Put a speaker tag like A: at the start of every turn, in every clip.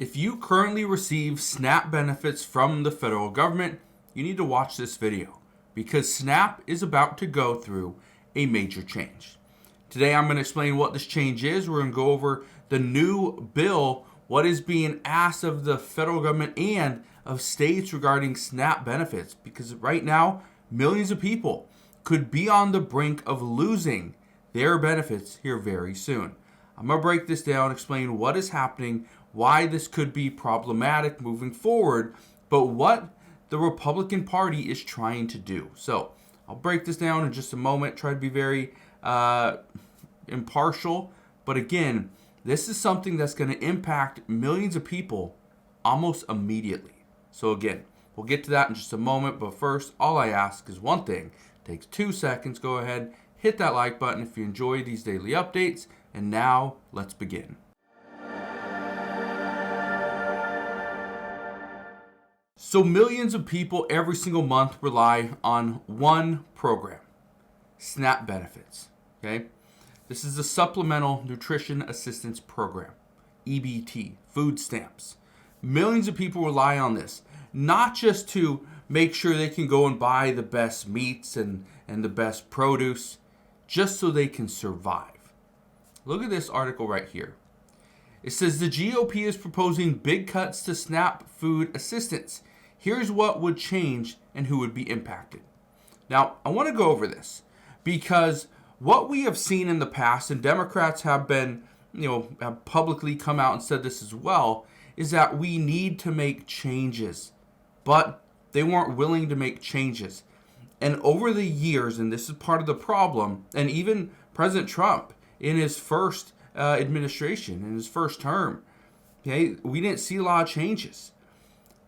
A: If you currently receive SNAP benefits from the federal government, you need to watch this video because SNAP is about to go through a major change. Today I'm going to explain what this change is. We're going to go over the new bill, what is being asked of the federal government and of states regarding SNAP benefits, because right now millions of people could be on the brink of losing their benefits here very soon. I'm going to break this down, explain what is happening, why this could be problematic moving forward, but what the Republican Party is trying to do. So I'll break this down in just a moment, try to be very impartial. But again, this is something that's going to impact millions of people almost immediately. So again, we'll get to that in just a moment. But first, all I ask is one thing. It takes 2 seconds. Go ahead, hit that like button if you enjoy these daily updates. And now, let's begin. So millions of people every single month rely on one program, SNAP benefits. Okay, this is the Supplemental Nutrition Assistance Program, EBT, food stamps. Millions of people rely on this, not just to make sure they can go and buy the best meats and the best produce, just so they can survive. Look at this article right here. It says the GOP is proposing big cuts to SNAP food assistance. Here's what would change and who would be impacted. Now, I want to go over this because what we have seen in the past, and Democrats have been, have publicly come out and said this as well, is that we need to make changes, but they weren't willing to make changes. And over the years, and this is part of the problem, and even President Trump in his first administration, in his first term, okay, we didn't see a lot of changes.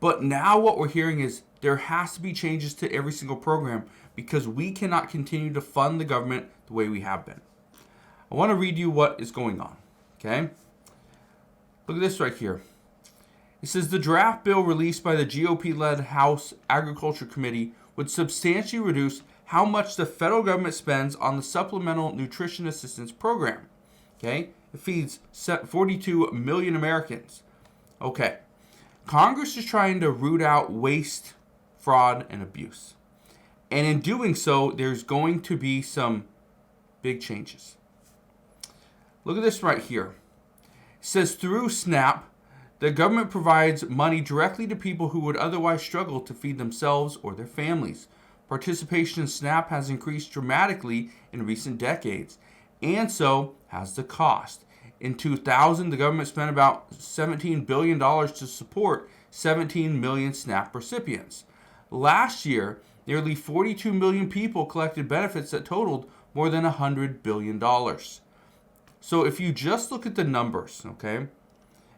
A: But now what we're hearing is there has to be changes to every single program because we cannot continue to fund the government the way we have been. I want to read you what is going on, okay? Look at this right here. It says the draft bill released by the GOP-led House Agriculture Committee would substantially reduce how much the federal government spends on the Supplemental Nutrition Assistance Program. Okay? It feeds 42 million Americans. Okay. Congress is trying to root out waste, fraud, and abuse. And in doing so, there's going to be some big changes. Look at this right here. It says through SNAP, the government provides money directly to people who would otherwise struggle to feed themselves or their families. Participation in SNAP has increased dramatically in recent decades, and so has the cost. In 2000, the government spent about $17 billion to support 17 million SNAP recipients. Last year, nearly 42 million people collected benefits that totaled more than $100 billion. So if you just look at the numbers, okay,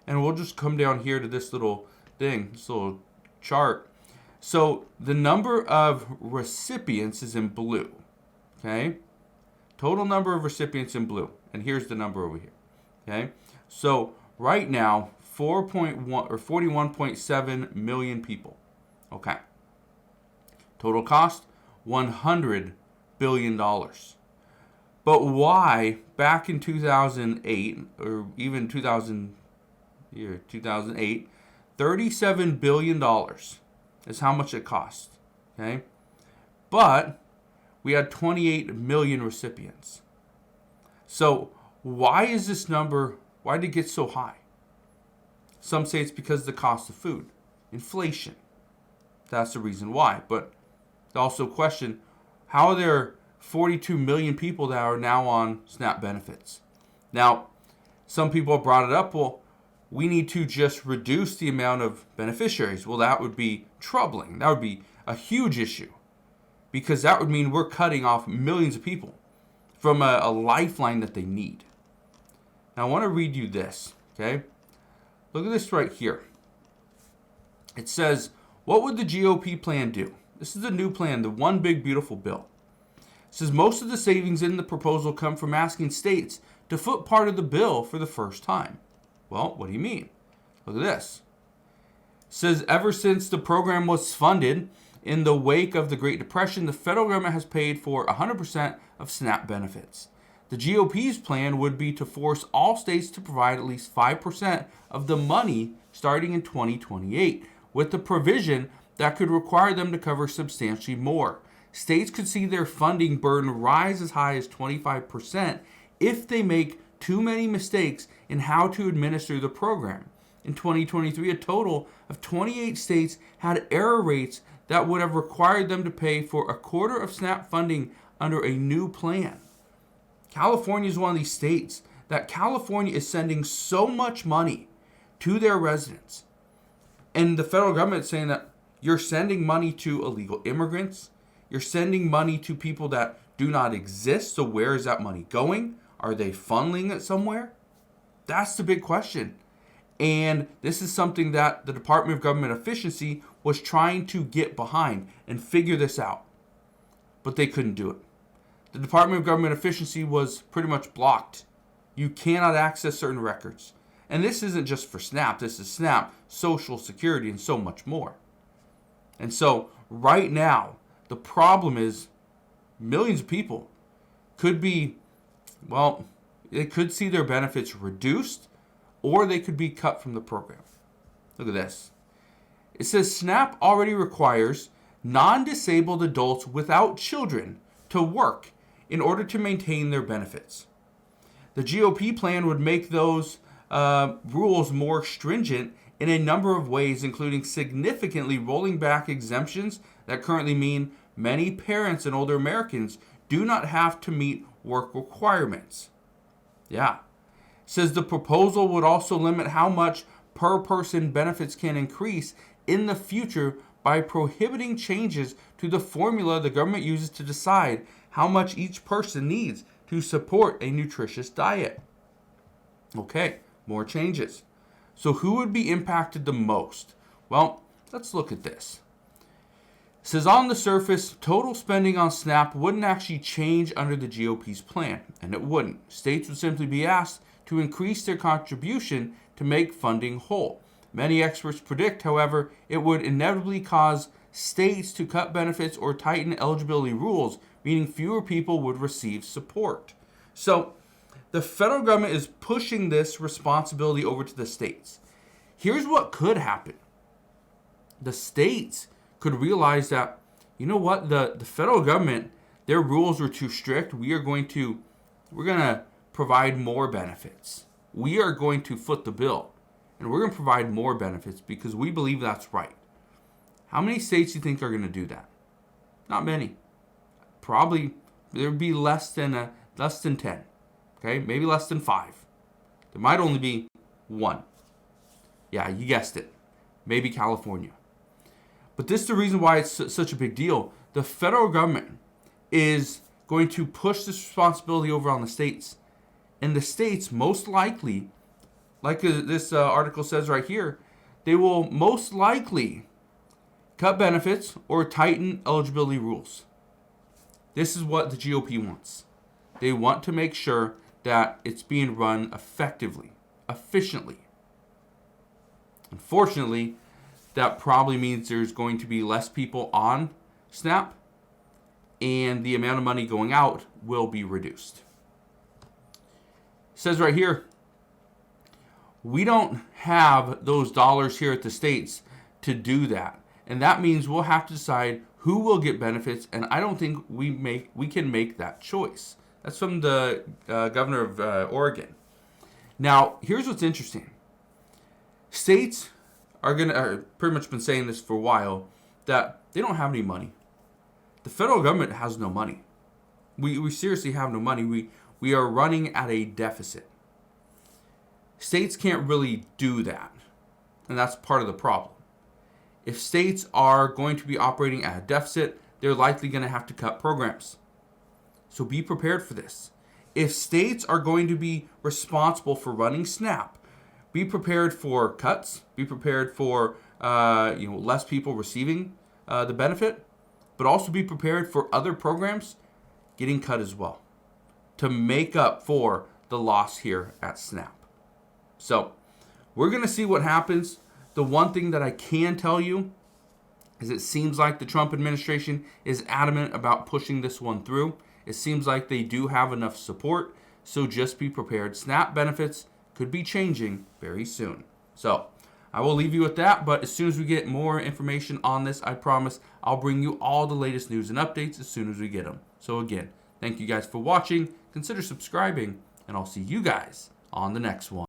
A: and we'll just come down here to this little thing, this little chart. So the number of recipients is in blue, okay? Total number of recipients in blue. And here's the number over here, okay? So right now, 4.1 or 41.7 million people, okay? Total cost, $100 billion. But why back in 2008 or even 2008, $37 billion is how much it cost, okay? But we had 28 million recipients. So why is this number, why did it get so high? Some say it's because of the cost of food, inflation. That's the reason why. But they also question, how are there 42 million people that are now on SNAP benefits? Now, some people have brought it up, well, we need to just reduce the amount of beneficiaries. Well, that would be troubling. That would be a huge issue because that would mean we're cutting off millions of people from a lifeline that they need. Now, I want to read you this, okay? Look at this right here. It says, what would the GOP plan do? This is the new plan, the one big beautiful bill. It says most of the savings in the proposal come from asking states to foot part of the bill for the first time. Well, what do you mean? Look at this. It says ever since the program was funded in the wake of the Great Depression, the federal government has paid for 100% of SNAP benefits. The GOP's plan would be to force all states to provide at least 5% of the money starting in 2028, with the provision that could require them to cover substantially more. States could see their funding burden rise as high as 25% if they make too many mistakes in how to administer the program. In 2023, a total of 28 states had error rates that would have required them to pay for a quarter of SNAP funding under a new plan. California is one of these states that California is sending so much money to their residents. And the federal government is saying that you're sending money to illegal immigrants. You're sending money to people that do not exist. So where is that money going? Are they funneling it somewhere? That's the big question. And this is something that the Department of Government Efficiency was trying to get behind and figure this out. But they couldn't do it. The Department of Government Efficiency was pretty much blocked. You cannot access certain records. And this isn't just for SNAP. This is SNAP, Social Security, and so much more. And so right now, the problem is millions of people could be, well, they could see their benefits reduced, or they could be cut from the program. Look at this. It says SNAP already requires non-disabled adults without children to work in order to maintain their benefits. The GOP plan would make those rules more stringent in a number of ways, including significantly rolling back exemptions that currently mean many parents and older Americans do not have to meet work requirements. Yeah. Says the proposal would also limit how much per person benefits can increase in the future by prohibiting changes to the formula the government uses to decide how much each person needs to support a nutritious diet. Okay, more changes. So who would be impacted the most? Well, let's look at this. It says on the surface, total spending on SNAP wouldn't actually change under the GOP's plan, and it wouldn't. States would simply be asked to increase their contribution to make funding whole. Many experts predict, however, it would inevitably cause states to cut benefits or tighten eligibility rules, meaning fewer people would receive support. So the federal government is pushing this responsibility over to the states. Here's what could happen. The states could realize that, you know what, the federal government, their rules are too strict. We're going to provide more benefits. We are going to foot the bill, and we're going to provide more benefits because we believe that's right. How many states do you think are going to do that? Not many. Probably there would be less than 10. Okay, maybe less than 5. There might only be 1. Yeah, you guessed it. Maybe California. But this is the reason why it's such a big deal. The federal government is going to push this responsibility over on the states. And the states most likely, like this article says right here, they will most likely cut benefits or tighten eligibility rules. This is what the GOP wants. They want to make sure that it's being run effectively, efficiently. Unfortunately, that probably means there's going to be less people on SNAP, and the amount of money going out will be reduced. It says right here, we don't have those dollars here at the states to do that. And that means we'll have to decide who will get benefits, and I don't think we can make that choice. That's from the governor of Oregon. Now, here's what's interesting. States are pretty much been saying this for a while, that they don't have any money. The federal government has no money. We seriously have no money. We are running at a deficit. States can't really do that, and that's part of the problem. If states are going to be operating at a deficit, they're likely going to have to cut programs. So be prepared for this. If states are going to be responsible for running SNAP, be prepared for cuts. Be prepared for less people receiving the benefit, but also be prepared for other programs getting cut as well to make up for the loss here at SNAP. So we're going to see what happens. The one thing that I can tell you is it seems like the Trump administration is adamant about pushing this one through. It seems like they do have enough support, so just be prepared. SNAP benefits could be changing very soon. So I will leave you with that, but as soon as we get more information on this, I promise I'll bring you all the latest news and updates as soon as we get them. So again, thank you guys for watching. Consider subscribing, and I'll see you guys on the next one.